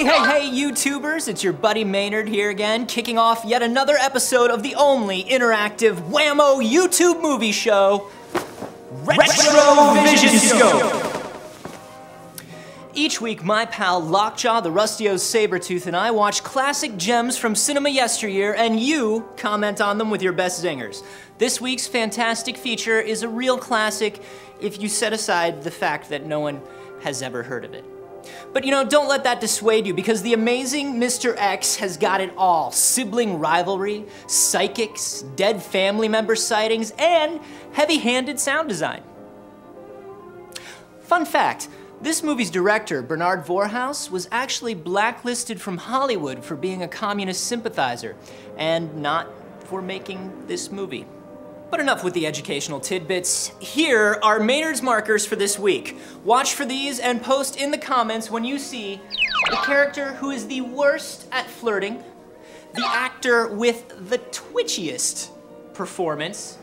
Hey, YouTubers, it's your buddy Maynard here again, kicking off yet another episode of the only interactive whammo YouTube movie show, Retro Vision Scope. Each week, my pal Lockjaw, the Rusty-O's Sabretooth, and I watch classic gems from cinema yesteryear, and you comment on them with your best zingers. This week's fantastic feature is a real classic if you set aside the fact that no one has ever heard of it. But you know, don't let that dissuade you, because the amazing Mr. X has got it all. Sibling rivalry, psychics, dead family member sightings, and heavy-handed sound design. Fun fact, this movie's director, Bernard Voorhouse, was actually blacklisted from Hollywood for being a communist sympathizer, and not for making this movie. But enough with the educational tidbits. Here are Maynard's markers for this week. Watch for these and post in the comments when you see the character who is the worst at flirting, the actor with the twitchiest performance,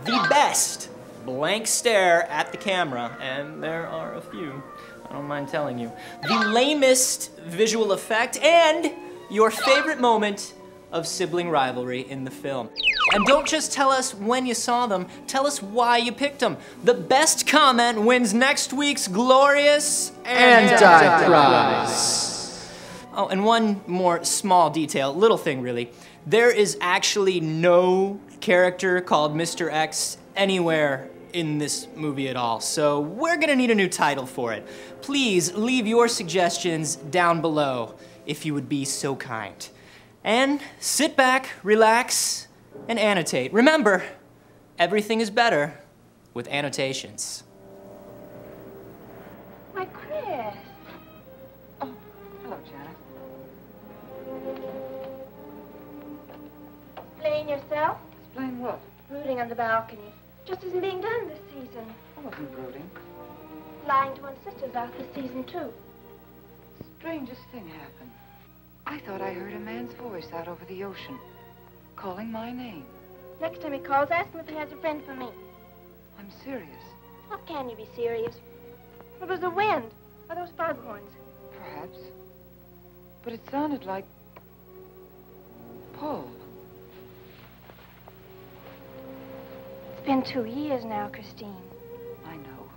the best blank stare at the camera, and there are a few, I don't mind telling you, the lamest visual effect, and your favorite moment of sibling rivalry in the film. And don't just tell us when you saw them, tell us why you picked them. The best comment wins next week's glorious anti-prize. Oh, and one more small detail, little thing really. There is actually no character called Mr. X anywhere in this movie at all, so we're gonna need a new title for it. Please leave your suggestions down below, if you would be so kind. And sit back, relax, and annotate. Remember, everything is better with annotations. Why, Chris. Oh, hello, Janet. Explain yourself. Explain what? Brooding on the balcony. Just isn't being done this season. I wasn't brooding. Lying to one's sisters about this season, too. Strangest thing happened. I thought I heard a man's voice out over the ocean, calling my name. Next time he calls, ask him if he has a friend for me. I'm serious. How can you be serious? It was the wind, or those foghorns. Perhaps. But it sounded like Paul. It's been 2 years now, Christine. I know.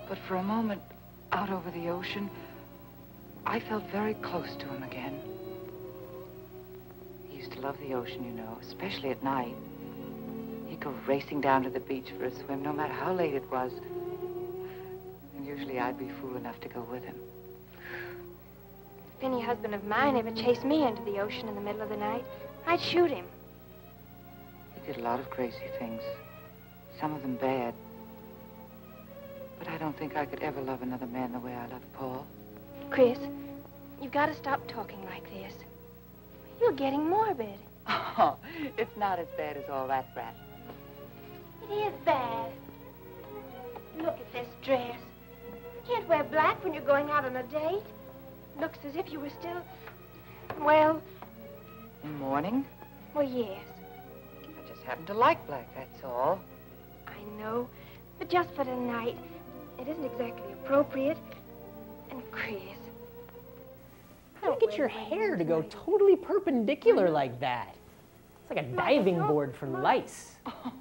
But for a moment, out over the ocean, I felt very close to him again. He used to love the ocean, you know, especially at night. He'd go racing down to the beach for a swim, no matter how late it was. And usually I'd be fool enough to go with him. If any husband of mine ever chased me into the ocean in the middle of the night, I'd shoot him. He did a lot of crazy things, some of them bad. But I don't think I could ever love another man the way I loved Paul. Chris, you've got to stop talking like this. You're getting morbid. Oh, it's not as bad as all that, Brat. It is bad. Look at this dress. You can't wear black when you're going out on a date. Looks as if you were still, well... In mourning? Well, yes. I just happen to like black, that's all. I know, but just for tonight, it isn't exactly appropriate. And Chris... How do you get your hair to go totally perpendicular like that? It's like a diving board for lice. Oh,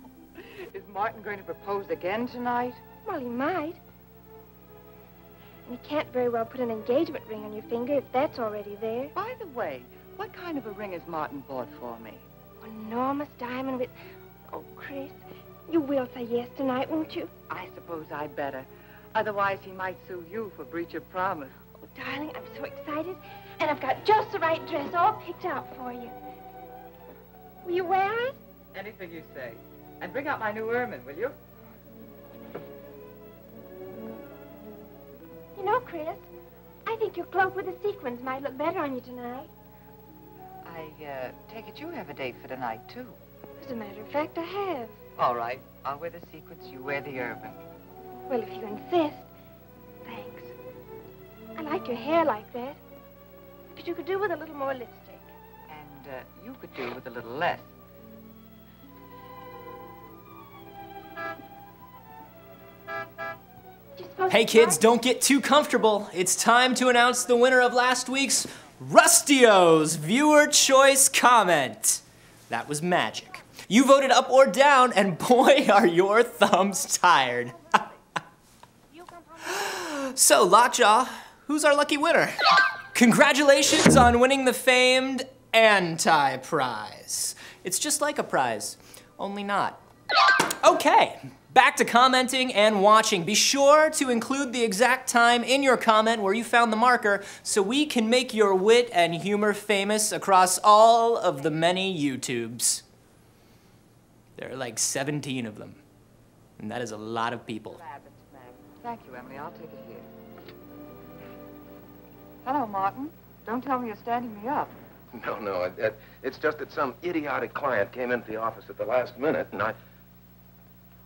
is Martin going to propose again tonight? Well, he might. And you can't very well put an engagement ring on your finger if that's already there. By the way, what kind of a ring has Martin bought for me? An enormous diamond with... Oh, Chris, you will say yes tonight, won't you? I suppose I'd better. Otherwise, he might sue you for breach of promise. Oh, darling, I'm so excited. And I've got just the right dress all picked out for you. Will you wear it? Anything you say. And bring out my new ermine, will you? You know, Chris, I think your cloak with the sequins might look better on you tonight. I take it you have a date for tonight, too. As a matter of fact, I have. All right. I'll wear the sequins, you wear the ermine. Well, if you insist. Thanks. I like your hair like that. But you could do with a little more lipstick. And you could do with a little less. Do you suppose most Hey kids, don't get too comfortable. It's time to announce the winner of last week's Rustio's Viewer Choice Comment. That was magic. You voted up or down, and boy, are your thumbs tired. So, Lockjaw, who's our lucky winner? Congratulations on winning the famed anti-prize. It's just like a prize, only not. Okay, back to commenting and watching. Be sure to include the exact time in your comment where you found the marker so we can make your wit and humor famous across all of the many YouTubes. There are like 17 of them, and that is a lot of people. Thank you, Emily. I'll take it here. Hello, Martin. Don't tell me you're standing me up. No, it's just that some idiotic client came into the office at the last minute, and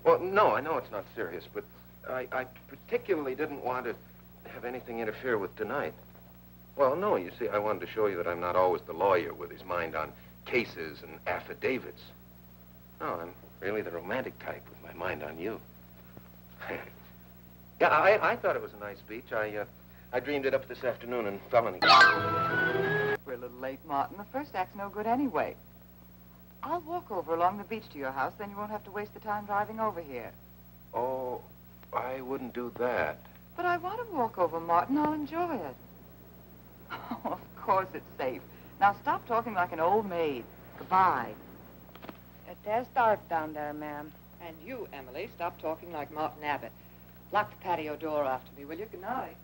well, no, I know it's not serious, but I particularly didn't want to have anything interfere with tonight. Well, no, you see, I wanted to show you that I'm not always the lawyer with his mind on cases and affidavits. No, I'm really the romantic type with my mind on you. Yeah, I thought it was a nice speech. I dreamed it up this afternoon and fell in. We're a little late, Martin. The first act's no good anyway. I'll walk over along the beach to your house, then you won't have to waste the time driving over here. Oh, I wouldn't do that. But I want to walk over, Martin. I'll enjoy it. Oh, of course it's safe. Now stop talking like an old maid. Goodbye. There's dark down there, ma'am. And you, Emily, stop talking like Martin Abbott. Lock the patio door after me, will you? Good night.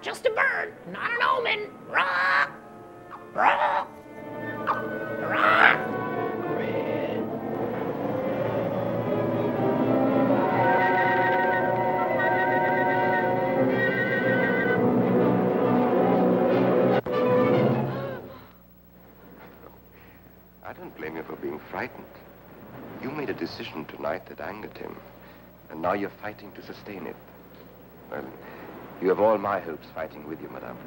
Just a bird, not an omen. Rah! Rah! Rah! I don't blame you for being frightened. You made a decision tonight that angered him, and now you're fighting to sustain it. Well, you have all my hopes fighting with you, madame.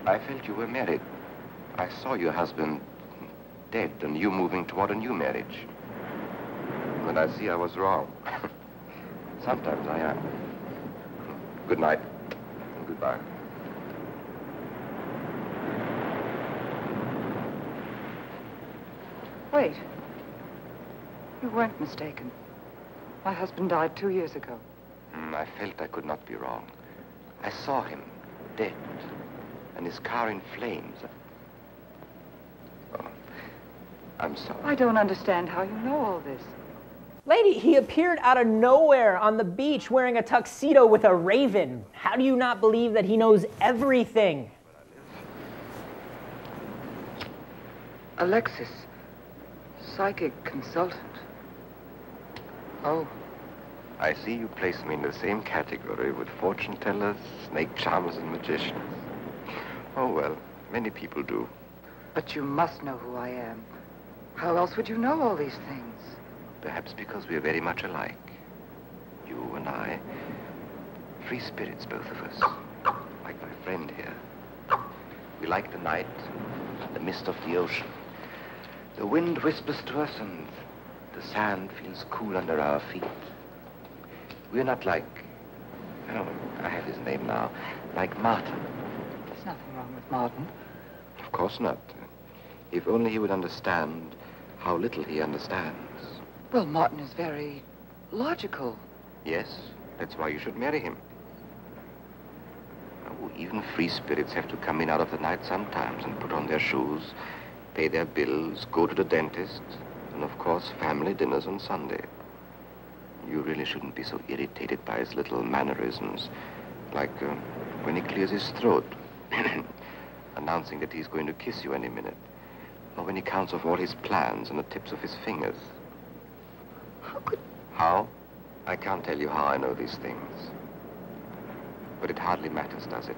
I felt you were married. I saw your husband dead and you moving toward a new marriage. when I see I was wrong. Sometimes I am. Good night and goodbye. Wait. You weren't mistaken. My husband died 2 years ago. I felt I could not be wrong. I saw him, dead, and his car in flames. Oh, I'm sorry. I don't understand how you know all this. Lady, he appeared out of nowhere on the beach wearing a tuxedo with a raven. How do you not believe that he knows everything? Alexis, psychic consultant. Oh. I see you place me in the same category with fortune tellers, snake charmers, and magicians. Oh, well, many people do. But you must know who I am. How else would you know all these things? Perhaps because we are very much alike. You and I. Free spirits, both of us. Like my friend here. We like the night, the mist of the ocean. The wind whispers to us and the sand feels cool under our feet. We're not like, oh, I have his name now, like Martin. There's nothing wrong with Martin. Of course not. If only he would understand how little he understands. Well, Martin is very logical. Yes, that's why you should marry him. Oh, even free spirits have to come in out of the night sometimes and put on their shoes, pay their bills, go to the dentist, and of course, family dinners on Sunday. You really shouldn't be so irritated by his little mannerisms, like when he clears his throat, announcing that he's going to kiss you any minute, or when he counts off all his plans on the tips of his fingers. How could... How? I can't tell you how I know these things. But it hardly matters, does it?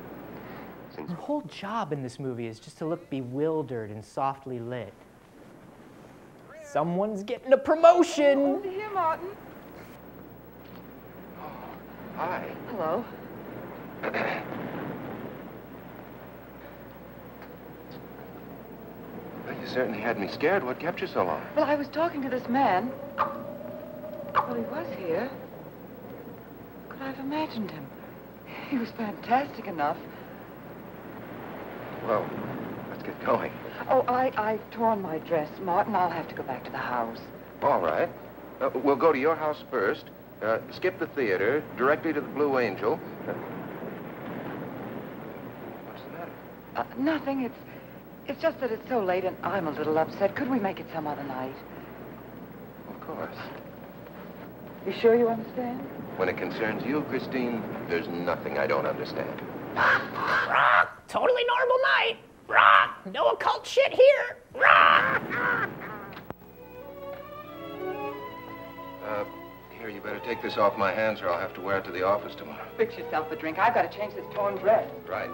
Since The whole job in this movie is just to look bewildered and softly lit. Someone's getting a promotion! Over here, Martin. Hi. Hello. Well, you certainly had me scared. What kept you so long? Well, I was talking to this man. Well, he was here. Could I have imagined him? He was fantastic enough. Well, let's get going. Oh, I've torn my dress, Martin. I'll have to go back to the house. All right. We'll go to your house first. Skip the theater, directly to the Blue Angel. What's the matter? Nothing. It's just that it's so late and I'm a little upset. Could we make it some other night? Of course. You sure you understand? When it concerns you, Christine, there's nothing I don't understand. Totally normal night. No occult shit here. Here, you better take this off my hands or I'll have to wear it to the office tomorrow. Fix yourself a drink. I've got to change this torn dress. Right.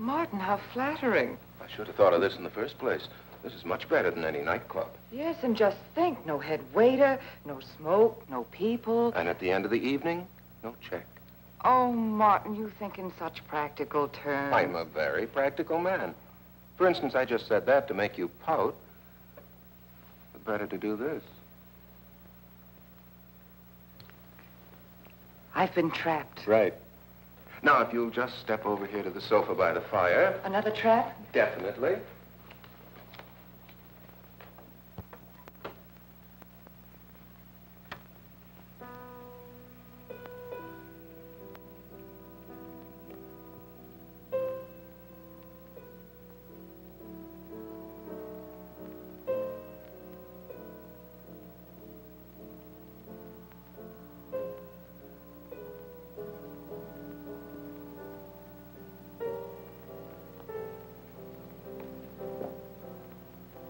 Martin, how flattering. I should have thought of this in the first place. This is much better than any nightclub. Yes, and just think, no head waiter, no smoke, no people. And at the end of the evening, no check. Oh, Martin, you think in such practical terms. I'm a very practical man. For instance, I just said that to make you pout. But better to do this. I've been trapped. Right. Now, if you'll just step over here to the sofa by the fire. Another trap? Definitely.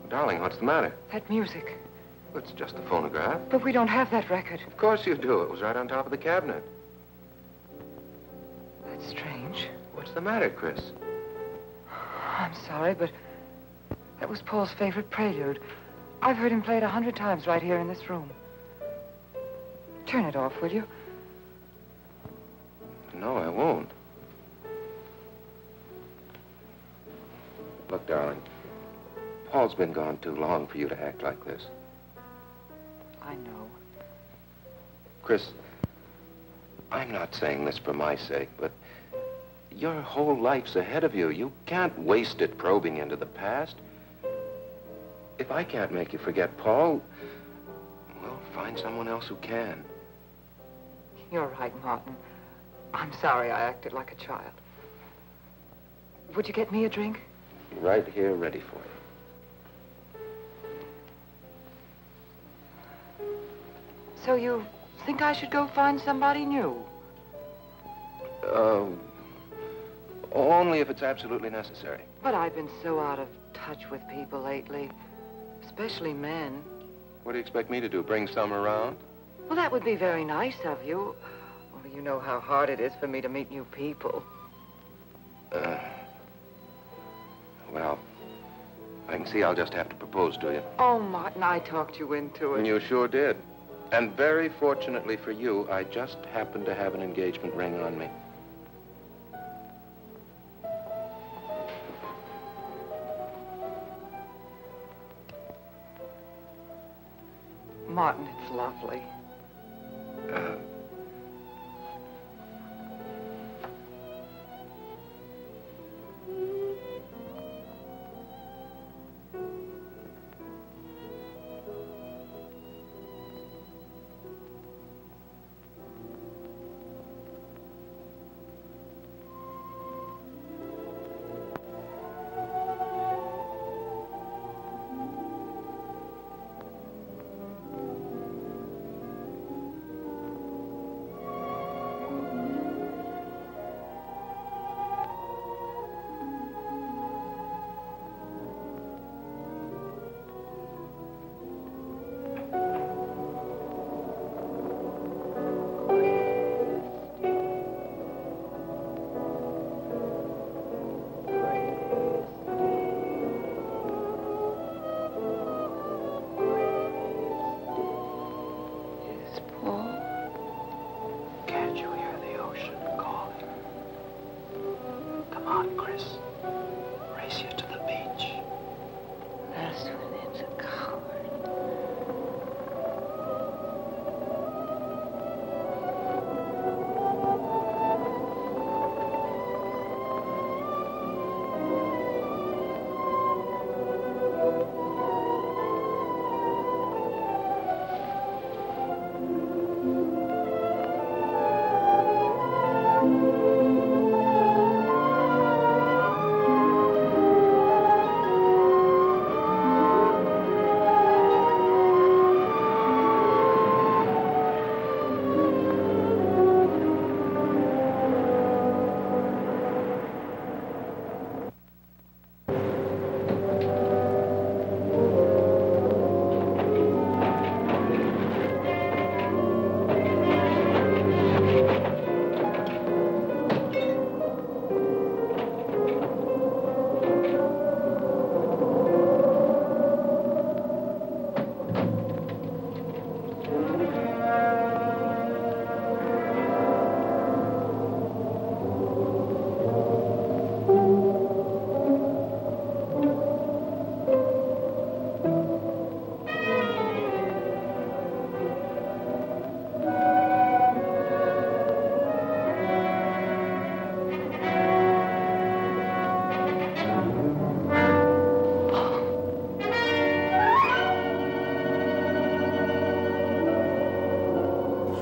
Darling, what's the matter? That music. It's just a phonograph. But we don't have that record. Of course you do. It was right on top of the cabinet. That's strange. What's the matter, Chris? I'm sorry, but that was Paul's favorite prelude. I've heard him play it 100 times right here in this room. Turn it off, will you? No, I won't. Look, darling, Paul's been gone too long for you to act like this. I know. Chris, I'm not saying this for my sake, but your whole life's ahead of you. You can't waste it probing into the past. If I can't make you forget Paul, well, find someone else who can. You're right, Martin. I'm sorry I acted like a child. Would you get me a drink? Right here, ready for you. So you think I should go find somebody new? Only if it's absolutely necessary. But I've been so out of touch with people lately, especially men. What do you expect me to do, bring some around? Well, that would be very nice of you. Only you know how hard it is for me to meet new people. Well, I can see I'll just have to propose to you. Oh, Martin, I talked you into it. And you sure did. And very fortunately for you, I just happened to have an engagement ring on me. Martin, it's lovely.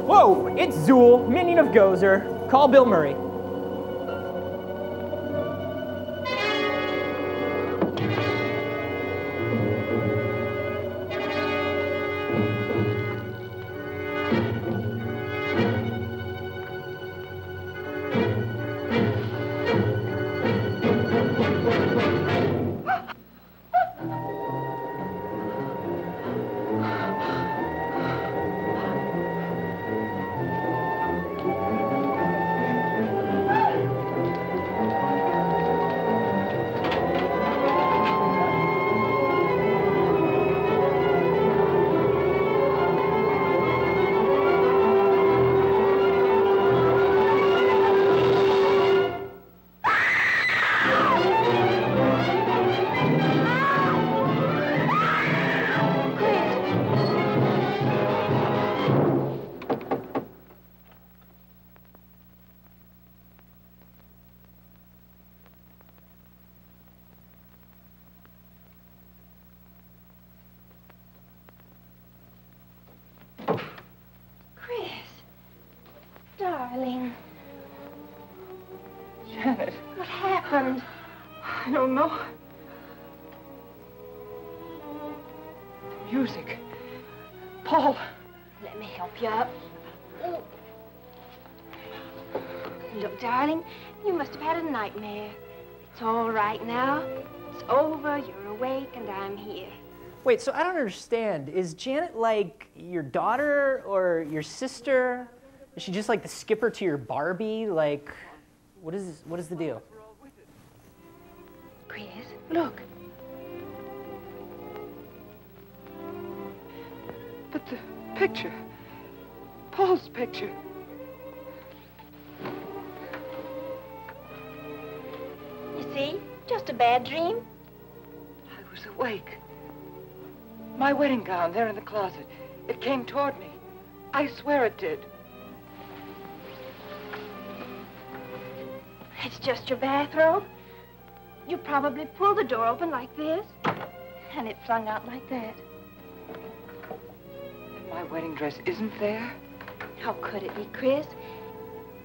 Whoa, it's Zool, minion of Gozer. Call Bill Murray. darling. Janet, What happened? I don't know. The music. Paul. Let me help you up. Oh. Look, darling, you must have had a nightmare. It's all right now. It's over, you're awake, and I'm here. Wait, so I don't understand. Is Janet like your daughter or your sister? Is she just like the skipper to your Barbie? Like, what is the deal? Chris, look. But the picture. Paul's picture. You see? Just a bad dream. I was awake. My wedding gown there in the closet. It came toward me. I swear it did. It's just your bathrobe. You probably pulled the door open like this, and it flung out like that. And my wedding dress isn't there? How could it be, Chris?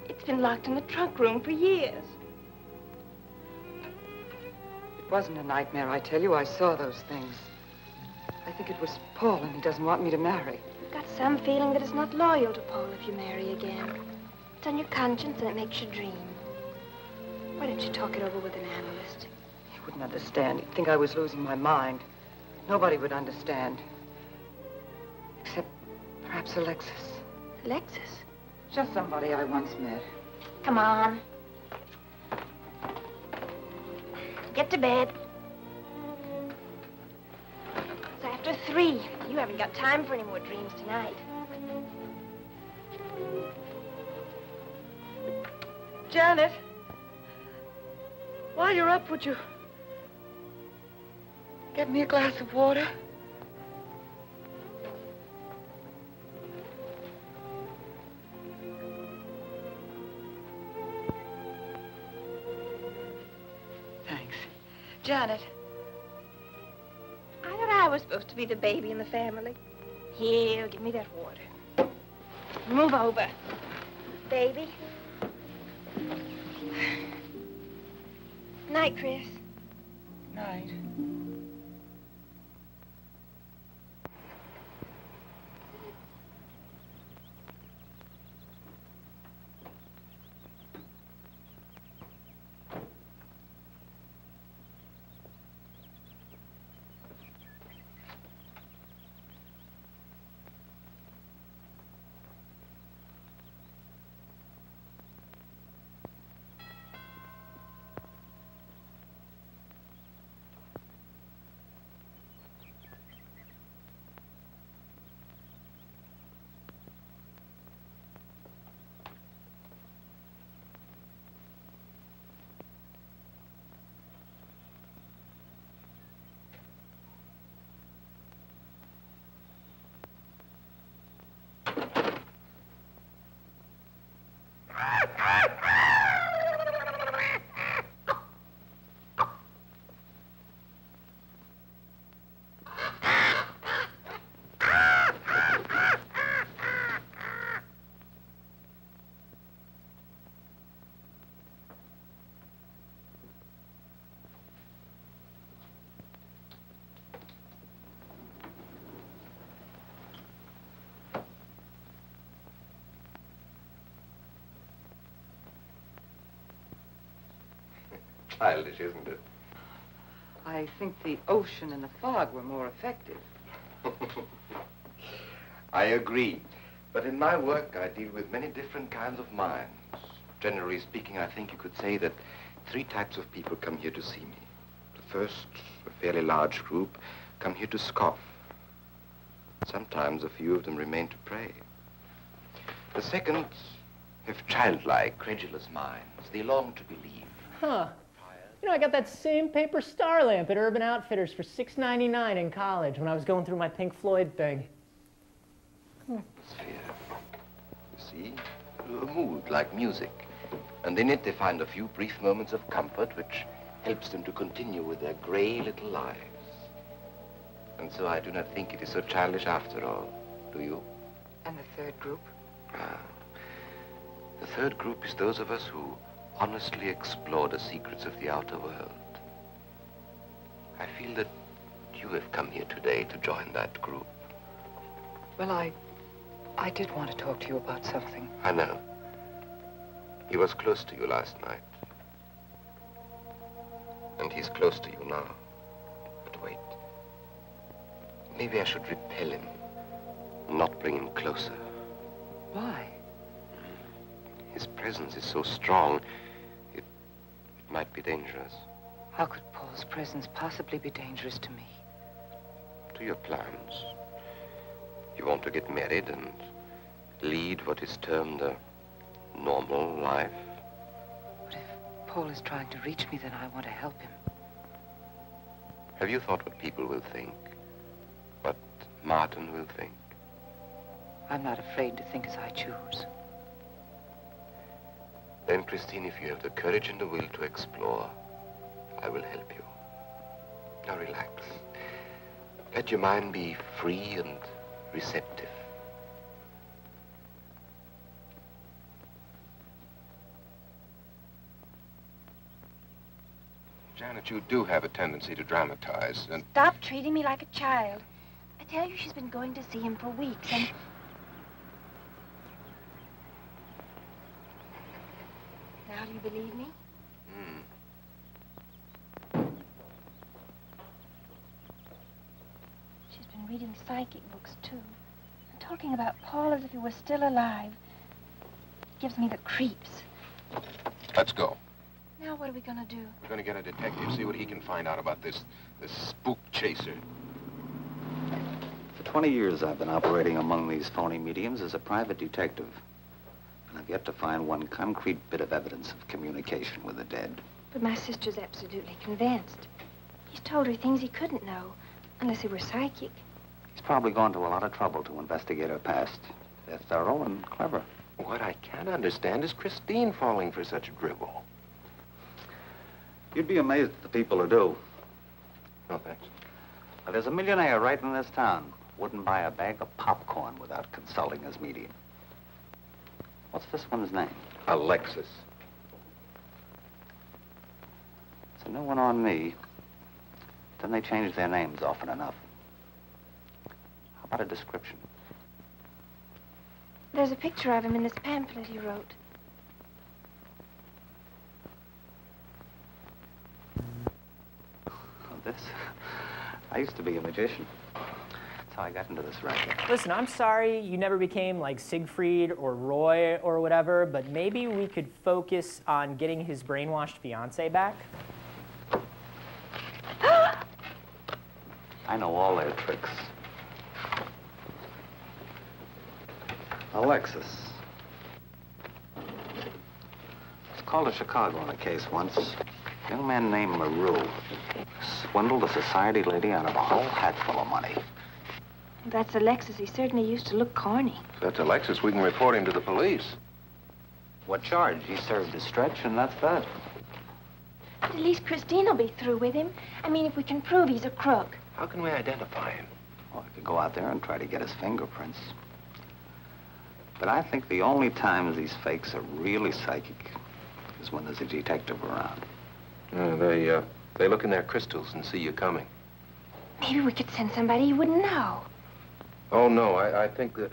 It's been locked in the trunk room for years. It wasn't a nightmare, I tell you. I saw those things. I think it was Paul, and he doesn't want me to marry. I've got some feeling that it's not loyal to Paul if you marry again. It's on your conscience, and it makes you dream. Why don't you talk it over with an analyst? He wouldn't understand. He'd think I was losing my mind. Nobody would understand. Except perhaps Alexis. Alexis? Just somebody I once met. Come on. Get to bed. It's after 3. You haven't got time for any more dreams tonight. Janet, while you're up, would you get me a glass of water? Thanks. Janet. I thought I was supposed to be the baby in the family. Here, give me that water. Move over. Baby. Night, Chris. Night. Childish, isn't it? I think the ocean and the fog were more effective. I agree. But in my work, I deal with many different kinds of minds. Generally speaking, I think you could say that 3 types of people come here to see me. The first, a fairly large group, come here to scoff. Sometimes a few of them remain to pray. The second have childlike, credulous minds. They long to believe. Huh. You know, I got that same paper star lamp at Urban Outfitters for $6.99 in college when I was going through my Pink Floyd thing. Atmosphere. You see? A mood like music. And in it they find a few brief moments of comfort which helps them to continue with their gray little lives. And so I do not think it is so childish after all. Do you? And the third group? Ah. The third group is those of us who honestly explore the secrets of the outer world. I feel that you have come here today to join that group. Well, I did want to talk to you about something. I know. He was close to you last night. And he's close to you now. But wait. Maybe I should repel him, not bring him closer. Why? His presence is so strong, it might be dangerous. How could Paul's presence possibly be dangerous to me? To your plans. You want to get married and lead what is termed a normal life. But if Paul is trying to reach me, then I want to help him. Have you thought what people will think? What Martin will think? I'm not afraid to think as I choose. Then, Christine, if you have the courage and the will to explore, I will help you. Now relax. Let your mind be free and receptive. Janet, you do have a tendency to dramatize, and... Stop treating me like a child. I tell you, she's been going to see him for weeks, and... Now do you believe me? She's been reading psychic books, too. And talking about Paul as if he were still alive. Gives me the creeps. Let's go. Now what are we gonna do? We're gonna get a detective, see what he can find out about this spook chaser. For 20 years, I've been operating among these phony mediums as a private detective. And I've yet to find one concrete bit of evidence of communication with the dead. But my sister's absolutely convinced. He's told her things he couldn't know, unless he were psychic. He's probably gone to a lot of trouble to investigate her past. They're thorough and clever. What I can't understand is Christine falling for such dribble. You'd be amazed at the people who do. No, thanks. Now, there's a millionaire right in this town. Wouldn't buy a bag of popcorn without consulting his medium. What's this one's name? Alexis. It's a new one on me. Then they change their names often enough. How about a description? There's a picture of him in this pamphlet he wrote. This? I used to be a magician. That's how I got into this racket. Listen, I'm sorry you never became like Siegfried or Roy or whatever, but maybe we could focus on getting his brainwashed fiance back. I know all their tricks. Alexis. I was called to Chicago on a case once. A young man named Maru swindled a society lady out of a whole hatful of money. That's Alexis. He certainly used to look corny. If that's Alexis, we can report him to the police. What charge? He served his stretch, and that's that. But at least Christine will be through with him. I mean, if we can prove he's a crook. How can we identify him? Well, I could go out there and try to get his fingerprints. But I think the only times these fakes are really psychic is when there's a detective around. They look in their crystals and see you coming. Maybe we could send somebody you wouldn't know. Oh, no, I think that...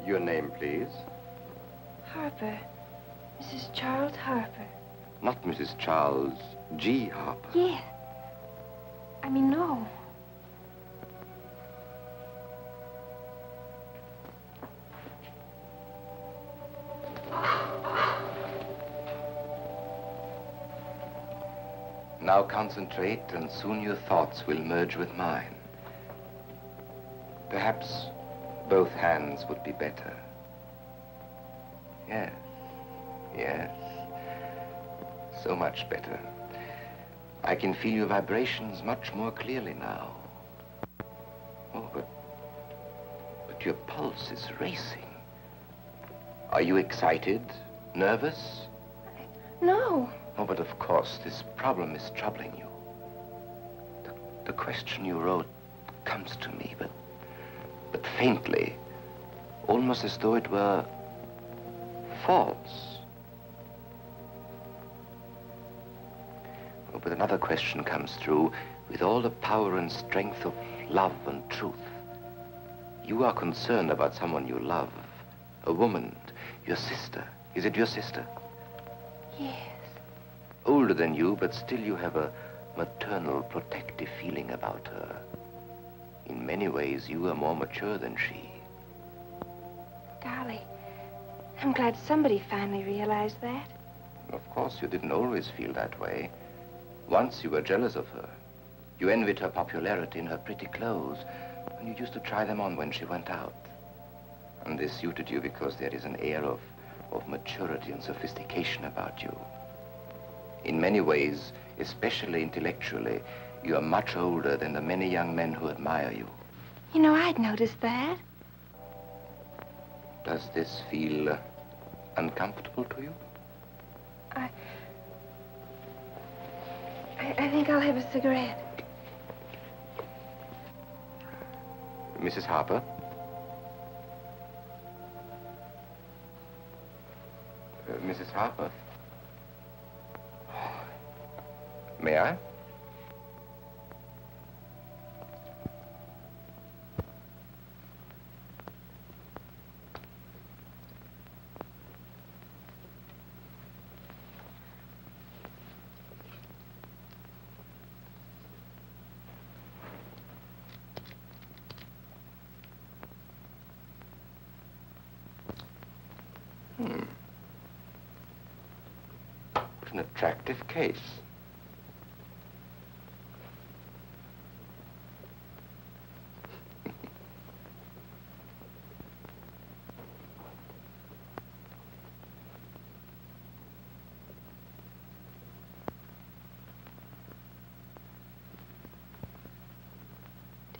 Your name, please? Harper. Mrs. Charles Harper. Not Mrs. Charles G. Harper. Yeah. I mean, no. Now concentrate, and soon your thoughts will merge with mine. Perhaps both hands would be better. Yes, yes. So much better. I can feel your vibrations much more clearly now. Oh, but your pulse is racing. Are you excited? Nervous? No. Oh, but of course, this problem is troubling you. The question you wrote comes to me, but faintly, almost as though it were false. Oh, but another question comes through with all the power and strength of love and truth. You are concerned about someone you love, a woman, your sister. Is it your sister? Yes. Older than you, but still you have a maternal, protective feeling about her. In many ways, you are more mature than she. Golly, I'm glad somebody finally realized that. Of course, you didn't always feel that way. Once you were jealous of her. You envied her popularity and her pretty clothes, and you used to try them on when she went out. And this suited you because there is an air of maturity and sophistication about you. In many ways, especially intellectually, you are much older than the many young men who admire you. You know, I'd noticed that. Does this feel uncomfortable to you? I think I'll have a cigarette. Mrs. Harper? Mrs. Harper? May I? What an attractive case.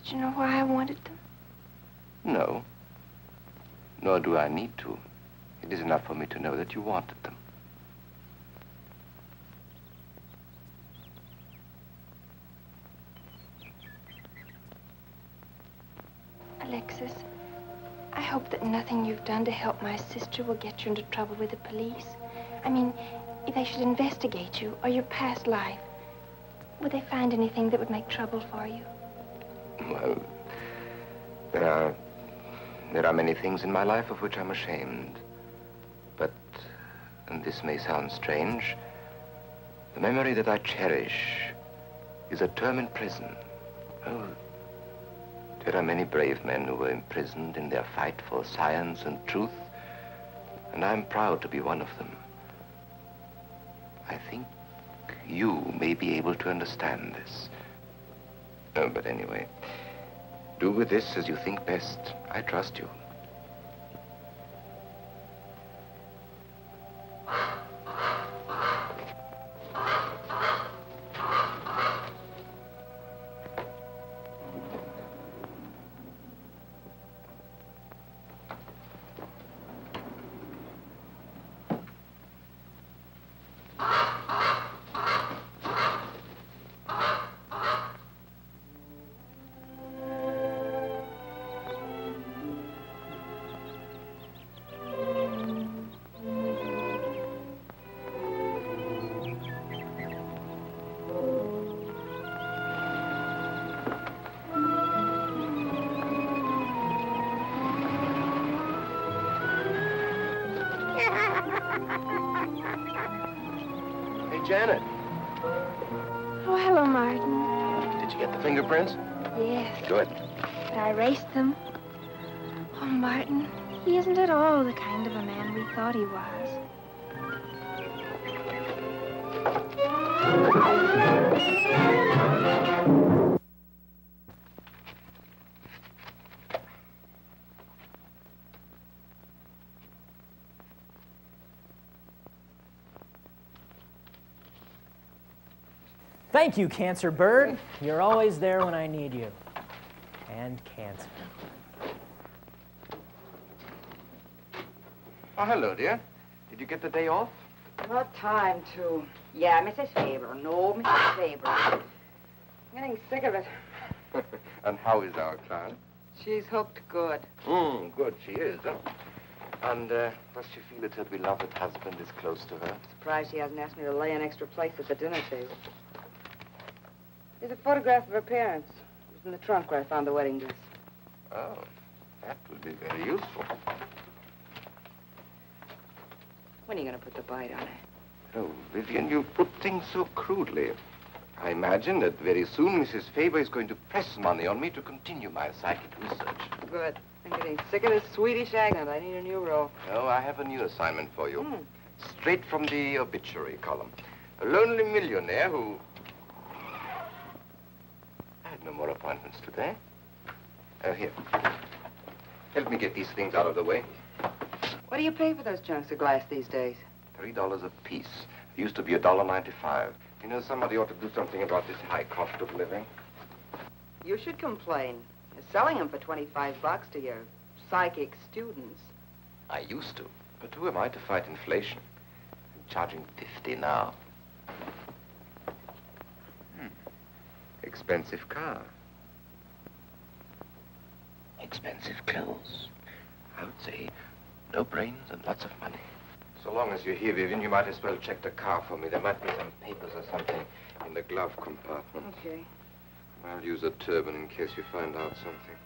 Did you know why I wanted them? No. Nor do I need to. It is enough for me to know that you wanted them. Alexis, I hope that nothing you've done to help my sister will get you into trouble with the police. I mean, if they should investigate you or your past life, would they find anything that would make trouble for you? Well, there are many things in my life of which I'm ashamed. But, and this may sound strange, the memory that I cherish is a term in prison. Oh, there are many brave men who were imprisoned in their fight for science and truth, and I'm proud to be one of them. I think you may be able to understand this. Oh, but anyway, do with this as you think best. I trust you. Janet. Oh, hello, Martin. Did you get the fingerprints? Yes. Good. But I erased them. Oh, Martin, he isn't at all the kind of a man we thought he was. Thank you, Cancer Bird. You're always there when I need you. And cancer. Oh, hello, dear. Did you get the day off? What time to? Yeah, Mrs. Faber. No, Mrs. Faber. I'm getting sick of it. And how is our client? She's hooked good. Good, she is, huh? And does she feel that her beloved husband is close to her? Surprised she hasn't asked me to lay an extra place at the dinner table. Here's a photograph of her parents. It was in the trunk where I found the wedding dress. Oh, that would be very useful. When are you going to put the bite on it? Oh, Vivian, you put things so crudely. I imagine that very soon Mrs. Faber is going to press money on me to continue my psychic research. Good. I'm getting sick of this Swedish accent. I need a new role. Oh, I have a new assignment for you. Straight from the obituary column. A lonely millionaire who... I had no more appointments today. Here. Help me get these things out of the way. What do you pay for those chunks of glass these days? $3 a piece. It used to be $1.95. You know, somebody ought to do something about this high cost of living. You should complain. You're selling them for 25 bucks to your psychic students. I used to. But who am I to fight inflation? I'm charging 50 now. Expensive car. Expensive clothes. I would say no brains and lots of money. So long as you're here, Vivian, you might as well check the car for me. There might be some papers or something in the glove compartment. Okay. I'll use a turban in case you find out something.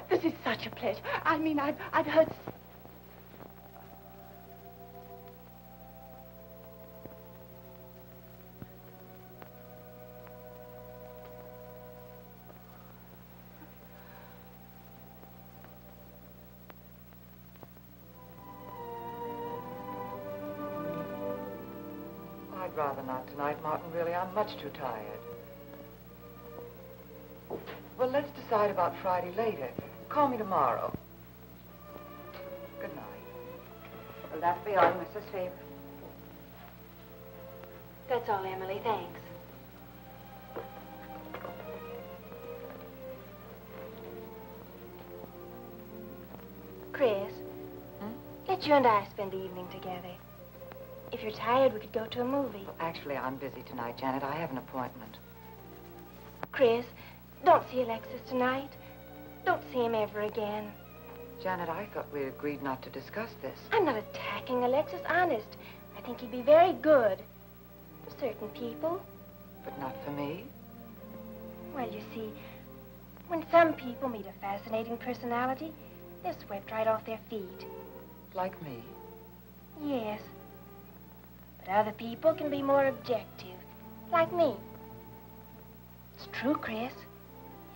This is such a pleasure. I mean, I've heard... I'd rather not tonight, Martin, really. I'm much too tired. Well, let's decide about Friday later. Call me tomorrow. Good night. Will that be all, Mrs. Faber? That's all, Emily. Thanks. Chris, let you and I spend the evening together. If you're tired, we could go to a movie. Well, actually, I'm busy tonight, Janet. I have an appointment. Chris, don't see Alexis tonight. Don't see him ever again. Janet, I thought we agreed not to discuss this. I'm not attacking Alexis, honest. I think he'd be very good for certain people. But not for me? Well, you see, when some people meet a fascinating personality, they're swept right off their feet. Like me? Yes. But other people can be more objective, like me. It's true, Chris.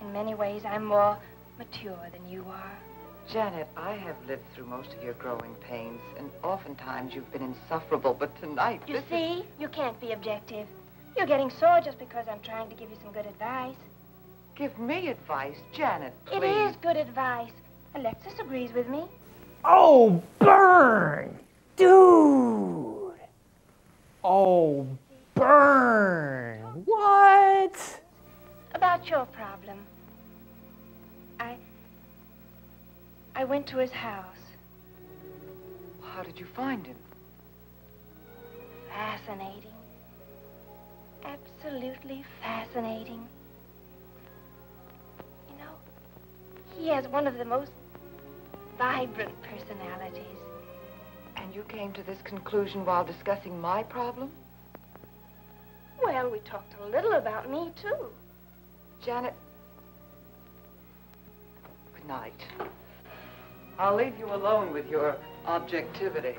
In many ways, I'm more mature than you are. Janet, I have lived through most of your growing pains, and oftentimes you've been insufferable, but tonight... You see, you can't be objective. You're getting sore just because I'm trying to give you some good advice. Give me advice, Janet, please. It is good advice. Alexis agrees with me. Oh, burn! Dude! Oh, burn! What? About your problem. I went to his house. How did you find him? Fascinating. Absolutely fascinating. You know, he has one of the most vibrant personalities. And you came to this conclusion while discussing my problem? Well, we talked a little about me, too. Janet, good night. I'll leave you alone with your objectivity.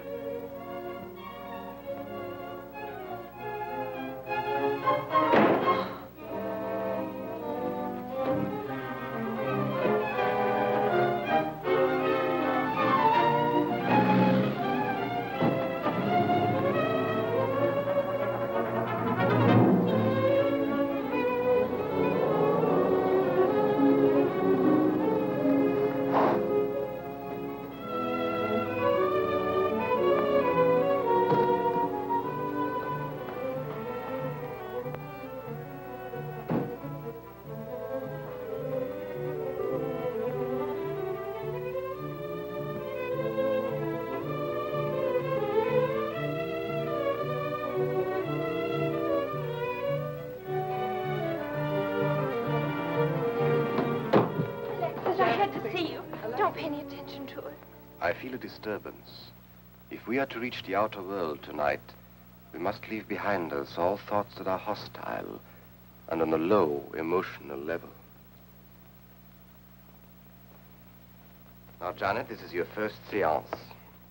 I feel a disturbance. If we are to reach the outer world tonight, we must leave behind us all thoughts that are hostile and on a low emotional level. Now, Janet, this is your first seance.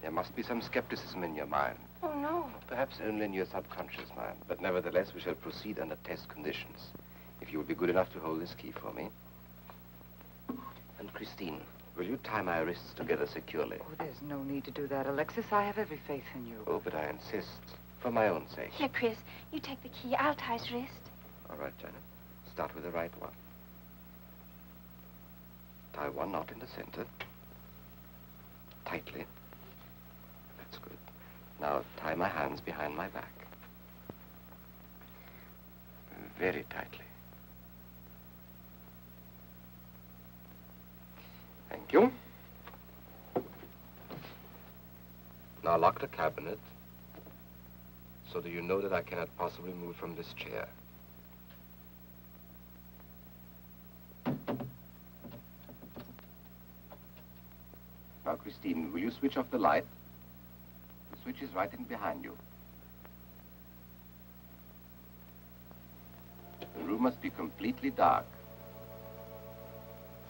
There must be some skepticism in your mind. Oh, no. Perhaps only in your subconscious mind, but nevertheless, we shall proceed under test conditions. If you will be good enough to hold this key for me. And Christine, will you tie my wrists together securely? Oh, there's no need to do that, Alexis. I have every faith in you. Oh, but I insist, for my own sake. Here, Chris, you take the key. I'll tie his wrist. All right, Janet. Start with the right one. Tie one knot in the center. Tightly. That's good. Now tie my hands behind my back. Very tightly. Thank you. Now lock the cabinet so that you know that I cannot possibly move from this chair. Now, Christine, will you switch off the light? The switch is right in behind you. The room must be completely dark.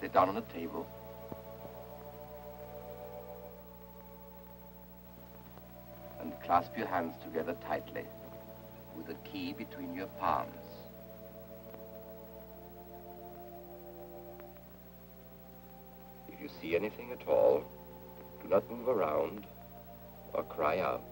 Sit down on a table. And clasp your hands together tightly with the key between your palms. If you see anything at all, do not move around or cry out.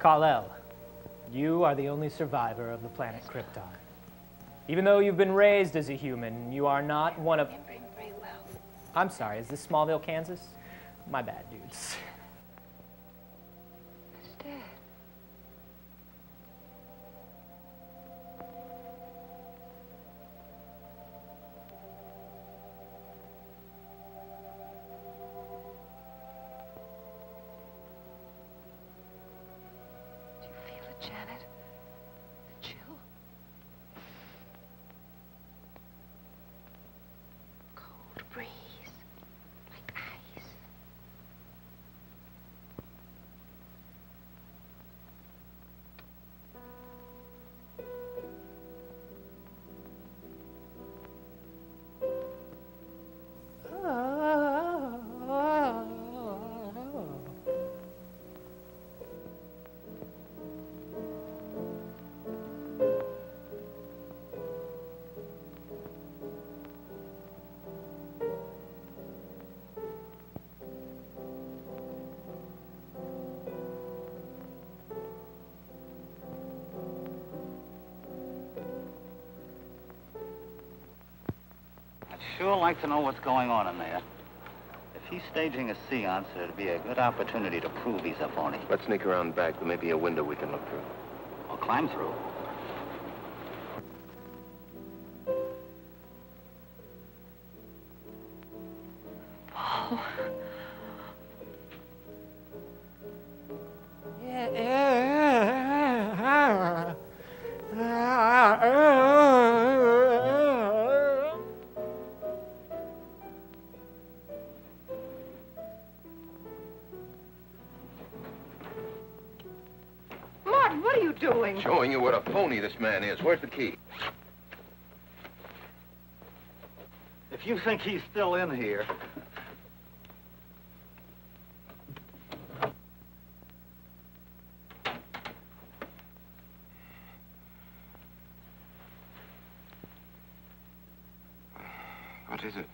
Kal-El, you are the only survivor of the planet Krypton. Even though you've been raised as a human, you are not one of... Remembering very well. I'm sorry, is this Smallville, Kansas? My bad, dudes. It's Dad. Do you feel it, Janet? The chill? Cold breeze, like ice. sure like to know what's going on in there. If he's staging a seance, it'd be a good opportunity to prove he's a phony. Let's sneak around back. There may be a window we can look through. Or climb through. Paul. Martin, what are you doing? Showing you what a phony this man is. Where's the key? If you think he's still in here... What is it?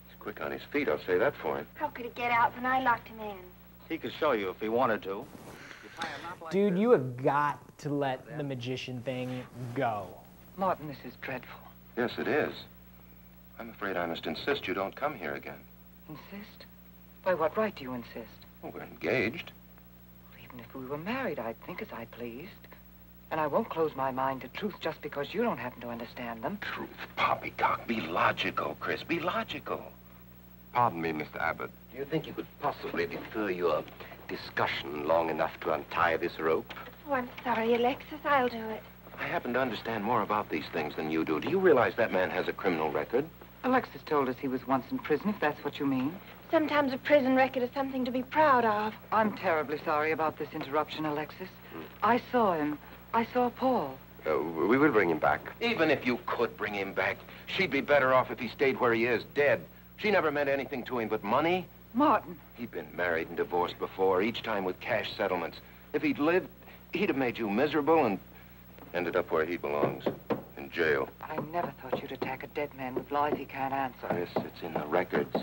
He's quick on his feet, I'll say that for him. How could he get out when I locked him in? He could show you if he wanted to. Dude, you have got to let the magician thing go. Martin, this is dreadful. Yes, it is. I'm afraid I must insist you don't come here again. Insist? By what right do you insist? Well, we're engaged. Well, even if we were married, I'd think as I pleased. And I won't close my mind to truth just because you don't happen to understand them. Truth, poppycock. Be logical, Chris. Be logical. Pardon me, Mr. Abbott. Do you think you could possibly defer your discussion long enough to untie this rope? Oh, I'm sorry, Alexis. I'll do it. I happen to understand more about these things than you do. Do you realize that man has a criminal record? Alexis told us he was once in prison, if that's what you mean. Sometimes a prison record is something to be proud of. I'm terribly sorry about this interruption, Alexis. I saw him. I saw Paul. We will bring him back. Even if you could bring him back, she'd be better off if he stayed where he is, dead. She never meant anything to him but money. Martin. He'd been married and divorced before, each time with cash settlements. If he'd lived, he'd have made you miserable and ended up where he belongs, in jail. I never thought you'd attack a dead man with lies he can't answer. Yes, it's in the records.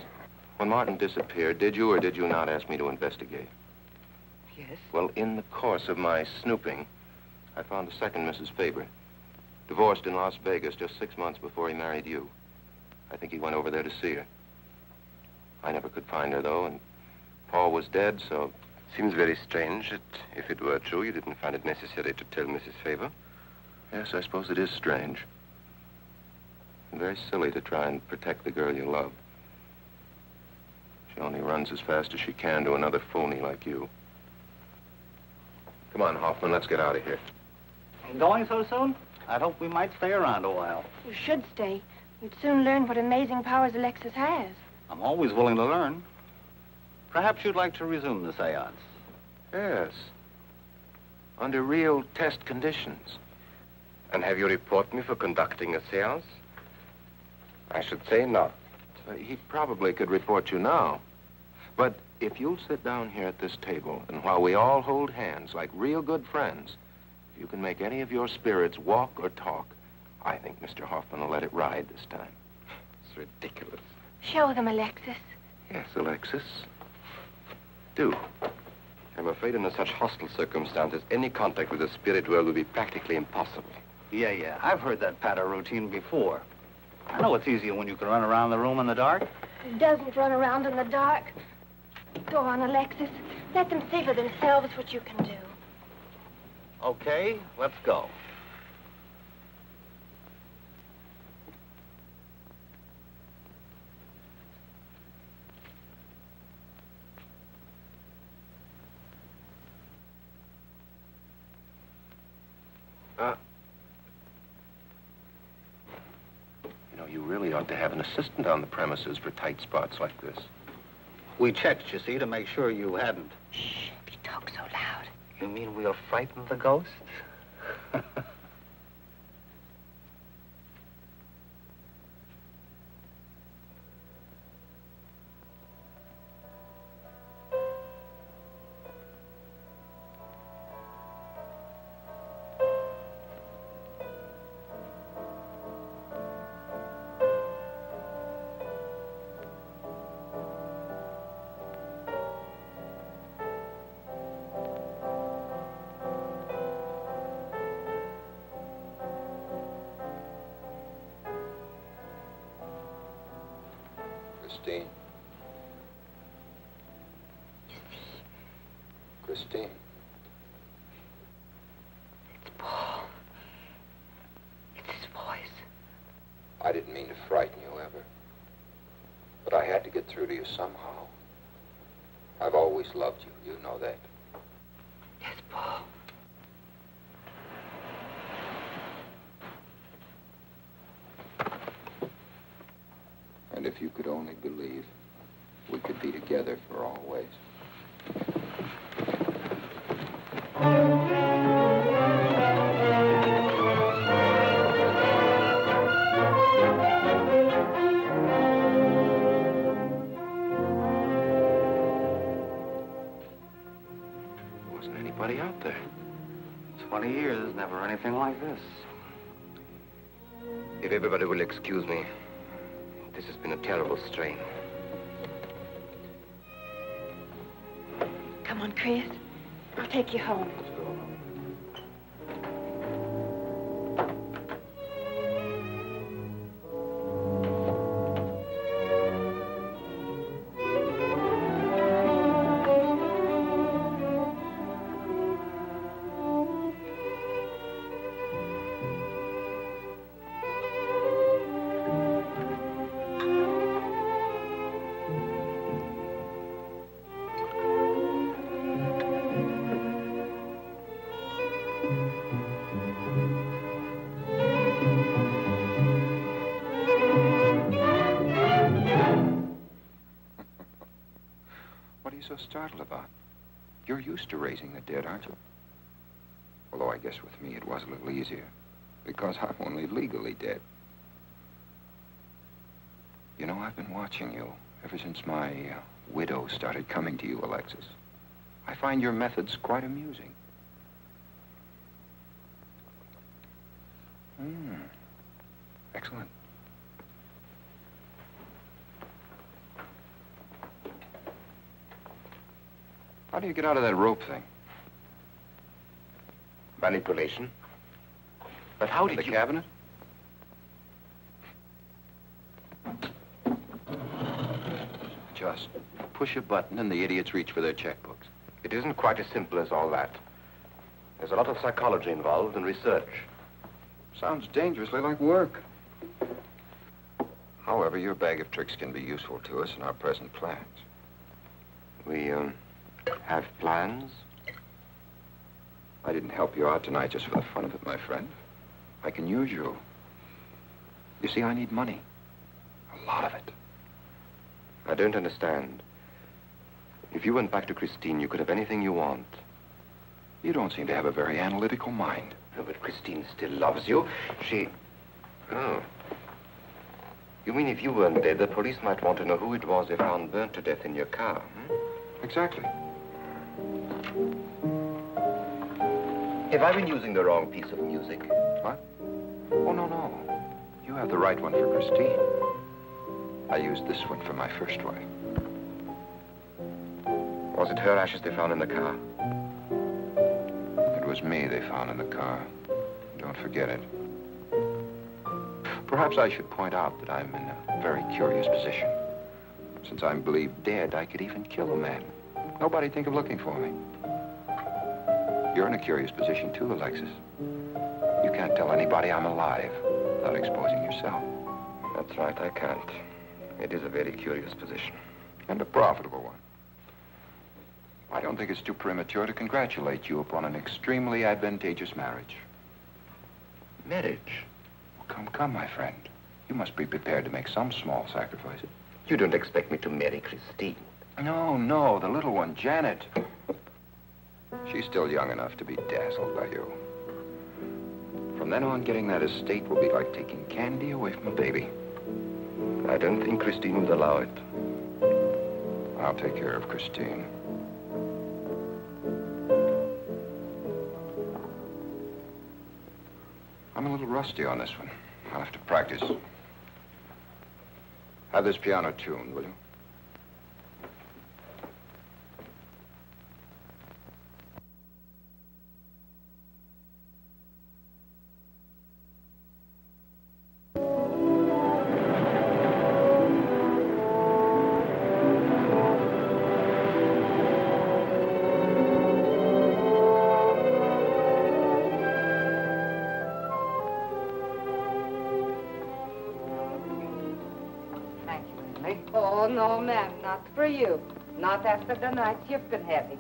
When Martin disappeared, did you or did you not ask me to investigate? Yes? Well, in the course of my snooping, I found the second Mrs. Faber, divorced in Las Vegas just 6 months before he married you. I think he went over there to see her. I never could find her, though, and Paul was dead, so... Seems very strange that if it were true, you didn't find it necessary to tell Mrs. Faber. Yes, I suppose it is strange. And very silly to try and protect the girl you love. She only runs as fast as she can to another phony like you. Come on, Hoffman, let's get out of here. Going so soon? I'd hope we might stay around a while. You should stay. You'd soon learn what amazing powers Alexis has. I'm always willing to learn. Perhaps you'd like to resume the seance. Yes. Under real test conditions. And have you report me for conducting a seance? I should say not. He probably could report you now. But if you'll sit down here at this table, and while we all hold hands like real good friends, if you can make any of your spirits walk or talk, I think Mr. Hoffman will let it ride this time. It's ridiculous. Show them, Alexis. Yes, Alexis. Do. I'm afraid under such hostile circumstances, any contact with the spirit world will be practically impossible. Yeah. I've heard that patter routine before. I know it's easier when you can run around the room in the dark. Who doesn't run around in the dark? Go on, Alexis. Let them see for themselves what you can do. Okay, let's go. You really ought to have an assistant on the premises for tight spots like this. We checked, you see, to make sure you hadn't. Shh, you talk so loud. You mean we'll frighten the ghosts? Christine. Christine. It's Paul. It's his voice. I didn't mean to frighten you ever. But I had to get through to you somehow. I've always loved you. You know that. Yes, Paul. And if you could only believe, we could be together for always. Wasn't anybody out there. 20 years, never anything like this. If everybody will excuse me, this has been a terrible strain. Come on, Chris. I'll take you home. What are you so startled about? You're used to raising the dead, aren't you? Although I guess with me it was a little easier, because I'm only legally dead. You know, I've been watching you ever since my widow started coming to you, Alexis. I find your methods quite amusing. Excellent. How do you get out of that rope thing? Manipulation. But how did the you... cabinet? Just push a button and the idiots reach for their checkbooks. It isn't quite as simple as all that. There's a lot of psychology involved and research. Sounds dangerously like work. However, your bag of tricks can be useful to us in our present plans. We, have plans? I didn't help you out tonight just for the fun of it, my friend. I can use you. You see, I need money. A lot of it. I don't understand. If you went back to Christine, you could have anything you want. You don't seem to have a very analytical mind. No, but Christine still loves you. She... Oh. You mean if you weren't dead, the police might want to know who it was they found burnt to death in your car, hmm? Exactly. Have I been using the wrong piece of music? What? Oh, no. You have the right one for Christine. I used this one for my first wife. Was it her ashes they found in the car? It was me they found in the car. Don't forget it. Perhaps I should point out that I'm in a very curious position. Since I'm believed dead, I could even kill a man. Nobody'd think of looking for me. You're in a curious position, too, Alexis. You can't tell anybody I'm alive without exposing yourself. That's right, I can't. It is a very curious position. And a profitable one. I don't think it's too premature to congratulate you upon an extremely advantageous marriage. Marriage? Well, come, my friend. You must be prepared to make some small sacrifices. You don't expect me to marry Christine? No, the little one, Janet. She's still young enough to be dazzled by you. From then on, getting that estate will be like taking candy away from a baby. I don't think Christine would allow it. I'll take care of Christine. I'm a little rusty on this one. I'll have to practice. Have this piano tuned, will you? Oh, no, ma'am, not for you. Not after the night you've been having.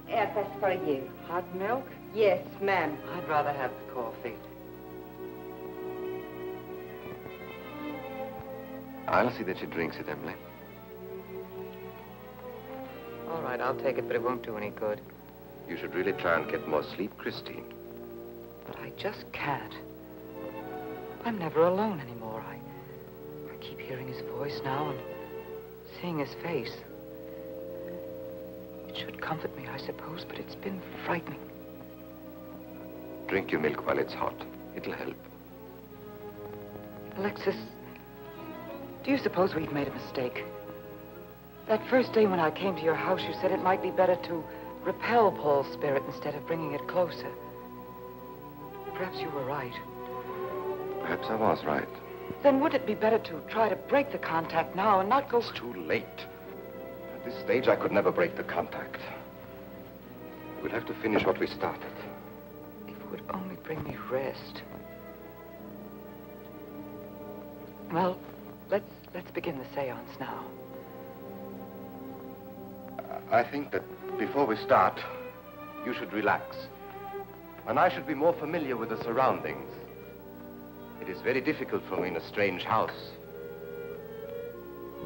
Yes, that's for you. Hot milk? Yes, ma'am. I'd rather have the coffee. I'll see that she drinks it, Emily. All right, I'll take it, but it won't do any good. You should really try and get more sleep, Christine. But I just can't. I'm never alone anymore. I keep hearing his voice now and seeing his face. It should comfort me, I suppose, but it's been frightening. Drink your milk while it's hot. It'll help. Alexis, do you suppose we've made a mistake? That first day when I came to your house, you said it might be better to repel Paul's spirit instead of bringing it closer. Perhaps you were right. Perhaps I was right. Then would it be better to try to break the contact now and not go... It's too late. At this stage, I could never break the contact. We'll have to finish what we started. If it would only bring me rest. Well, let's begin the seance now. I think that before we start, you should relax. And I should be more familiar with the surroundings. It is very difficult for me in a strange house.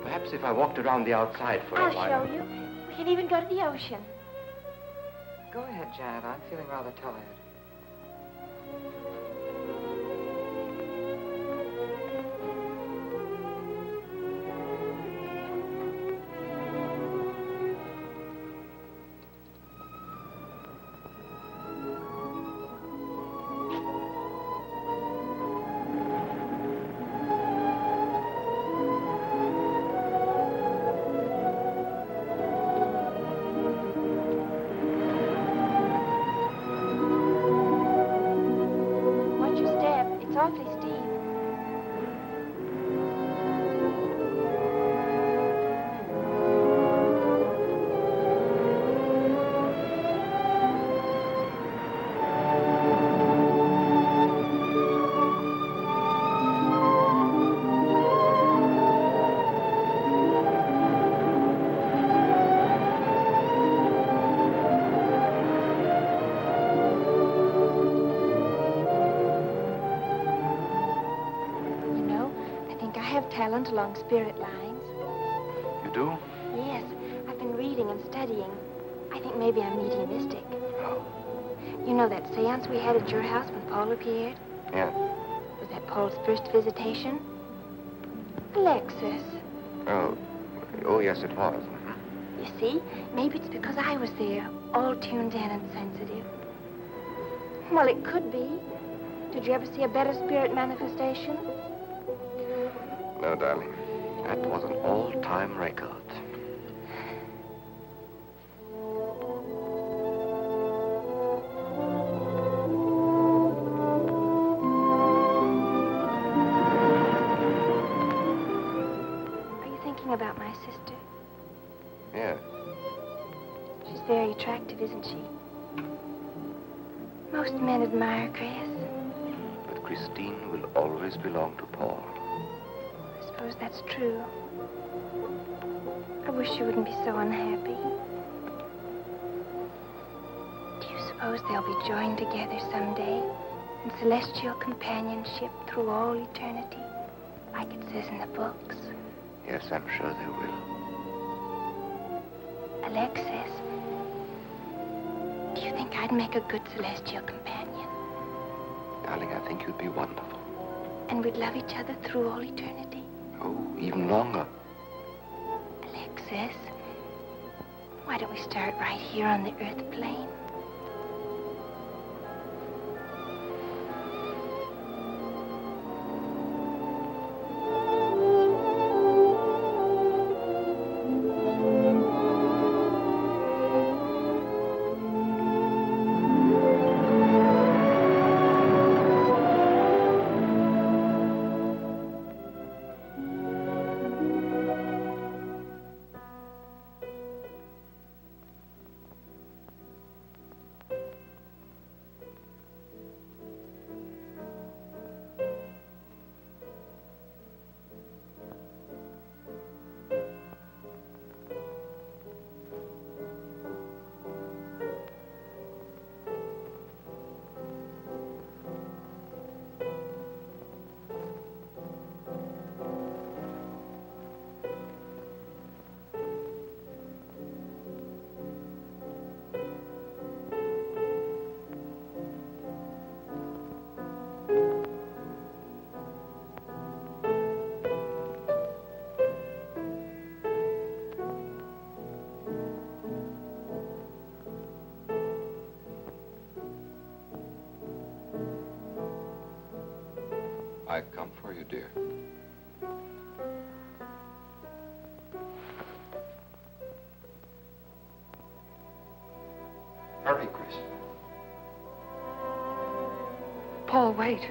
Perhaps if I walked around the outside for a while... I'll show you. We can even go to the ocean. Go ahead, Janet. I'm feeling rather tired. Awfully steep. Talent along spirit lines. You do? Yes, I've been reading and studying. I think maybe I'm mediumistic. Oh. You know that seance we had at your house when Paul appeared? Yeah. Was that Paul's first visitation? Alexis. Oh, yes, it was. You see, maybe it's because I was there, all tuned in and sensitive. Well, it could be. Did you ever see a better spirit manifestation? No, darling. That was an all-time record. Are you thinking about my sister? Yeah. She's very attractive, isn't she? Most men admire Chris. But Christine will always belong to Paul. I suppose that's true. I wish you wouldn't be so unhappy. Do you suppose they'll be joined together someday in celestial companionship through all eternity, like it says in the books? Yes, I'm sure they will. Alexis, do you think I'd make a good celestial companion? Darling, I think you'd be wonderful. And we'd love each other through all eternity? Oh, even longer. Alexis, why don't we start right here on the earth plane? I come for you, dear. Hurry, Chris. Paul, wait.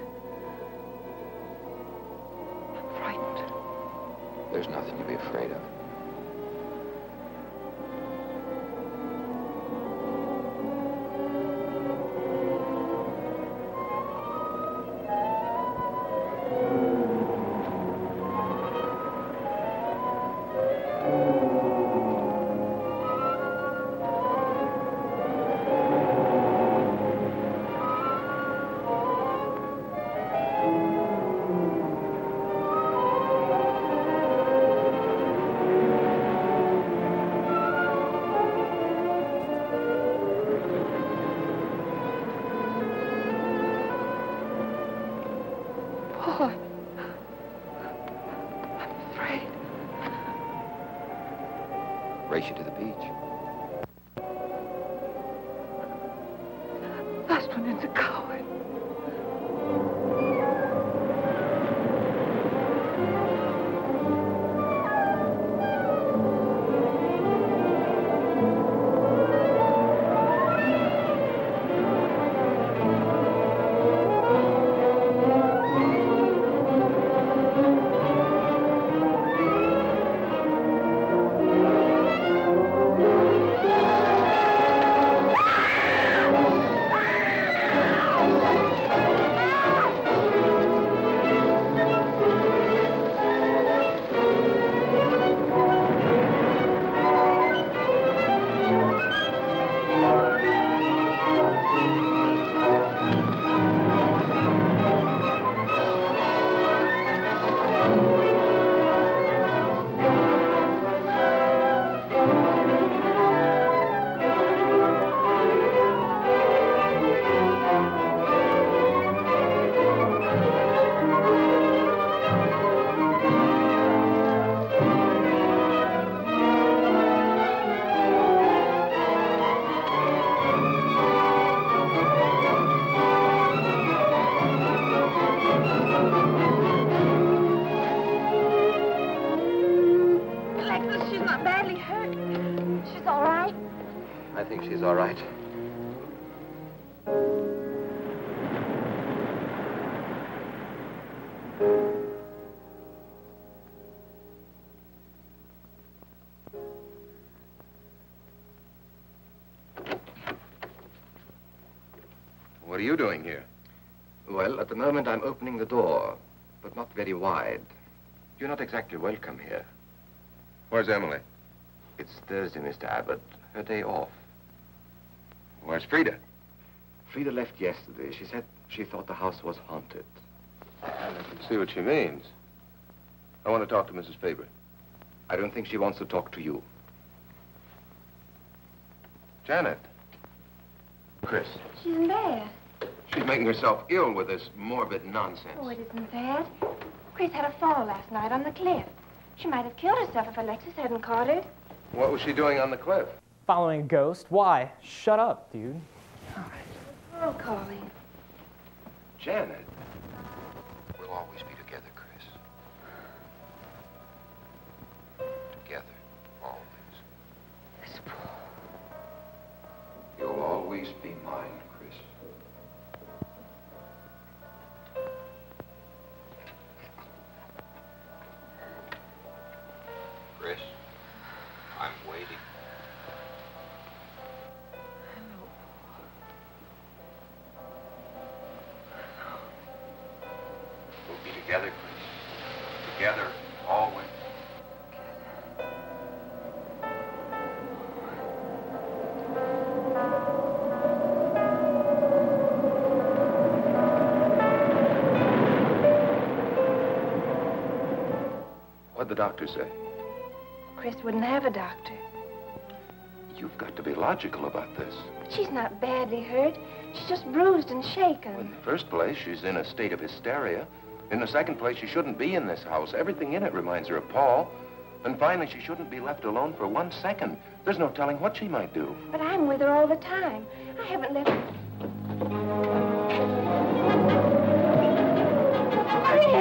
I'm frightened. There's nothing to be afraid of. Paul, I'm afraid. Race you to the beach. Last one in's a coward. I think she's all right. What are you doing here? Well, at the moment I'm opening the door, but not very wide. You're not exactly welcome here. Where's Emily? It's Thursday, Mr. Abbott. Her day off. Where's Frida? Frida left yesterday. She said she thought the house was haunted. I can see what she means. I want to talk to Mrs. Faber. I don't think she wants to talk to you. Janet. Chris. She's in bed. She's making herself ill with this morbid nonsense. Oh, it isn't bad. Chris had a fall last night on the cliff. She might have killed herself if Alexis hadn't caught her. What was she doing on the cliff? Following a ghost? Why? Shut up, dude. Oh, calling. Janet. We'll always be together, Chris. Together, always. This Paul. You'll always be mine, Chris. Chris, I'm waiting. We'll be together, Chris. Together, always. What'd the doctor say? Chris wouldn't have a doctor. You've got to be logical about this. But she's not badly hurt. She's just bruised and shaken. In the first place, she's in a state of hysteria. In the second place, she shouldn't be in this house. Everything in it reminds her of Paul. And finally, she shouldn't be left alone for 1 second. There's no telling what she might do. But I'm with her all the time. I haven't left her. Hurry!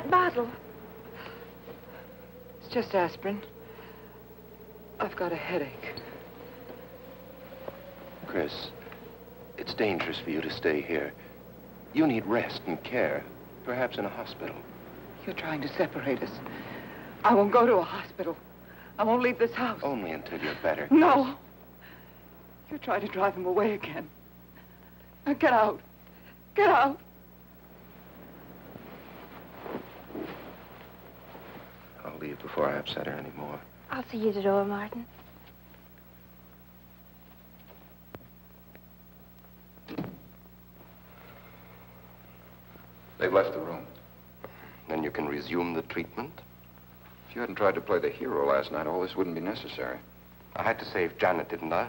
that bottle? It's just aspirin. I've got a headache. Chris, it's dangerous for you to stay here. You need rest and care, perhaps in a hospital. You're trying to separate us. I won't go to a hospital. I won't leave this house. Only until you're better. No. You're trying to drive him away again. Now get out. Get out. I'll leave before I upset her anymore. I'll see you at the door, Martin. They've left the room. Then you can resume the treatment? If you hadn't tried to play the hero last night, all this wouldn't be necessary. I had to save Janet, didn't I?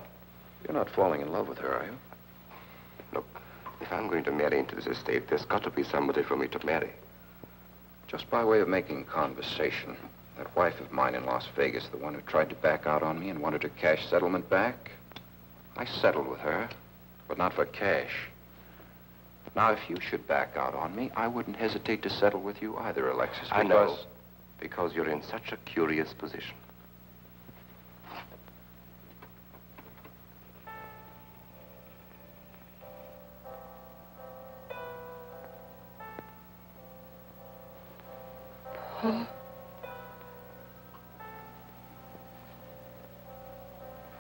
You're not falling in love with her, are you? Look, if I'm going to marry into this estate, there's got to be somebody for me to marry. Just by way of making conversation, that wife of mine in Las Vegas, the one who tried to back out on me and wanted her cash settlement back, I settled with her, but not for cash. Now, if you should back out on me, I wouldn't hesitate to settle with you either, Alexis, because... I know, because you're in such a curious position. Paul.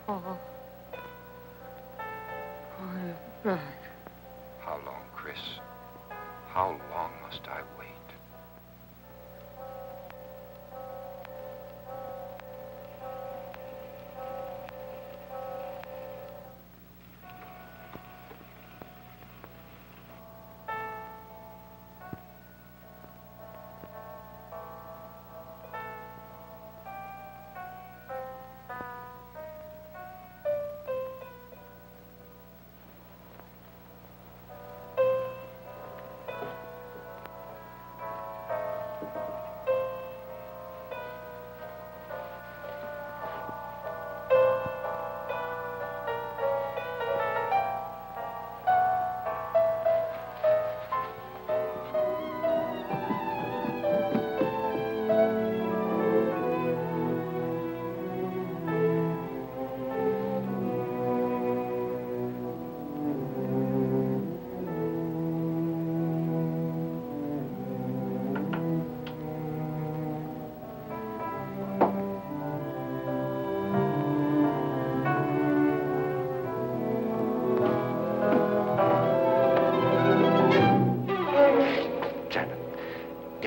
Paul. I'm back. How long, Chris? How long must I wait?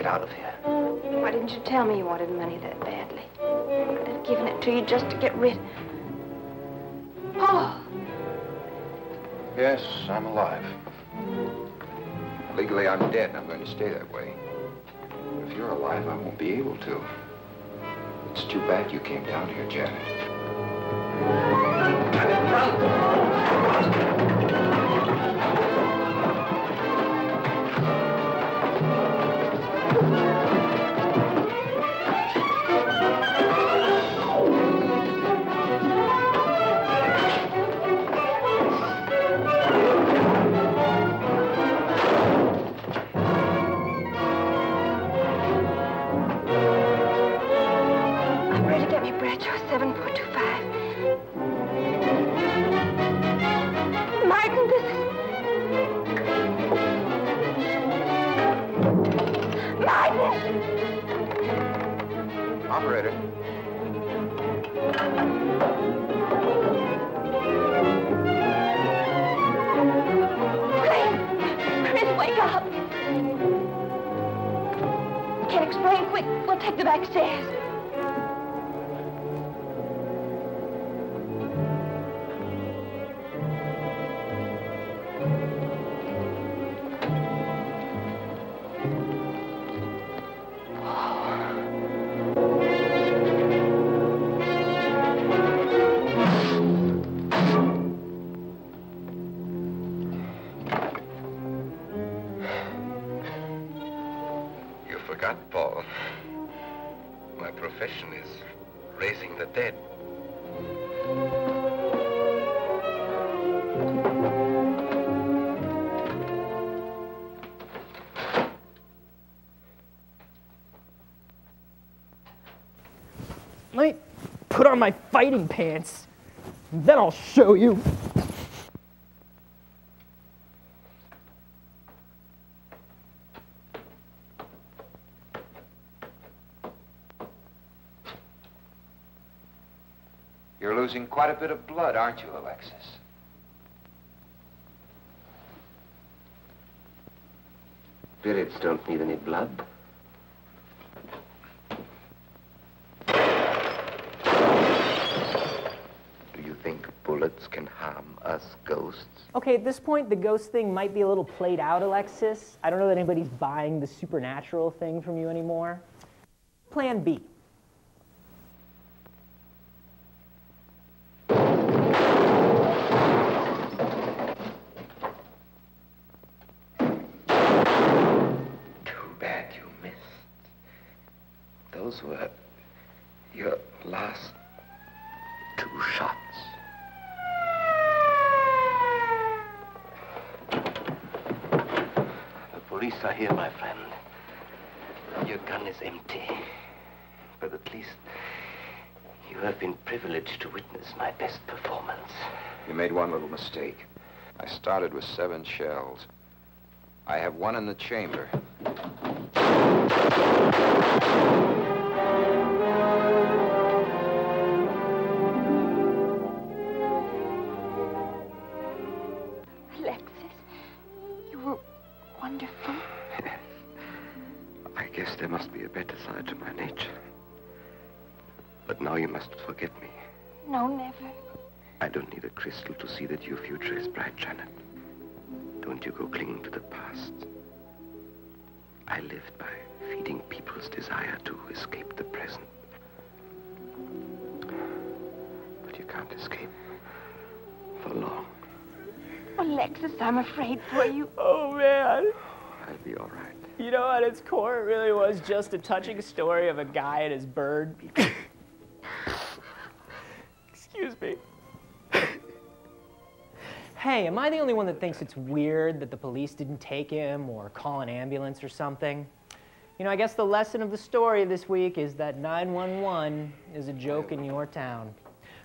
Out of here. Why didn't you tell me you wanted money that badly? I could have given it to you just to get rid... Paul! Yes, I'm alive. Legally, I'm dead, and I'm going to stay that way. But if you're alive, I won't be able to. It's too bad you came down here, Janet. Janet, run! Operator. Chris, wake up! Can't explain. Quick, we'll take the back stairs. Paul. My profession is raising the dead. Let me put on my fighting pants, and then I'll show you. You're losing quite a bit of blood, aren't you, Alexis? Spirits don't need any blood. Do you think bullets can harm us ghosts? Okay, at this point, the ghost thing might be a little played out, Alexis. I don't know that anybody's buying the supernatural thing from you anymore. Plan B. Those were your last 2 shots. The police are here, my friend. Your gun is empty. But at least you have been privileged to witness my best performance. You made one little mistake. I started with 7 shells. I have 1 in the chamber. Alexis, you were wonderful. I guess there must be a better side to my nature. But now you must forget me. No, never. I don't need a crystal to see that your future is bright, Janet. Don't you go clinging to the past. I lived by feeding people's desire to escape the present. But you can't escape for long. Alexis, I'm afraid for you. Oh, man. I'll be all right. You know, at its core, it really was just a touching story of a guy and his bird. Excuse me. Hey, am I the only one that thinks it's weird that the police didn't take him or call an ambulance or something? You know, I guess the lesson of the story this week is that 911 is a joke in your town.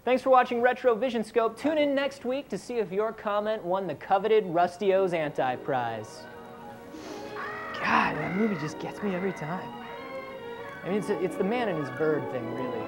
Thanks for watching Retro Vision Scope. Tune in next week to see if your comment won the coveted Rusty O's Anti-Prize. God, that movie just gets me every time. I mean, it's the man and his bird thing, really.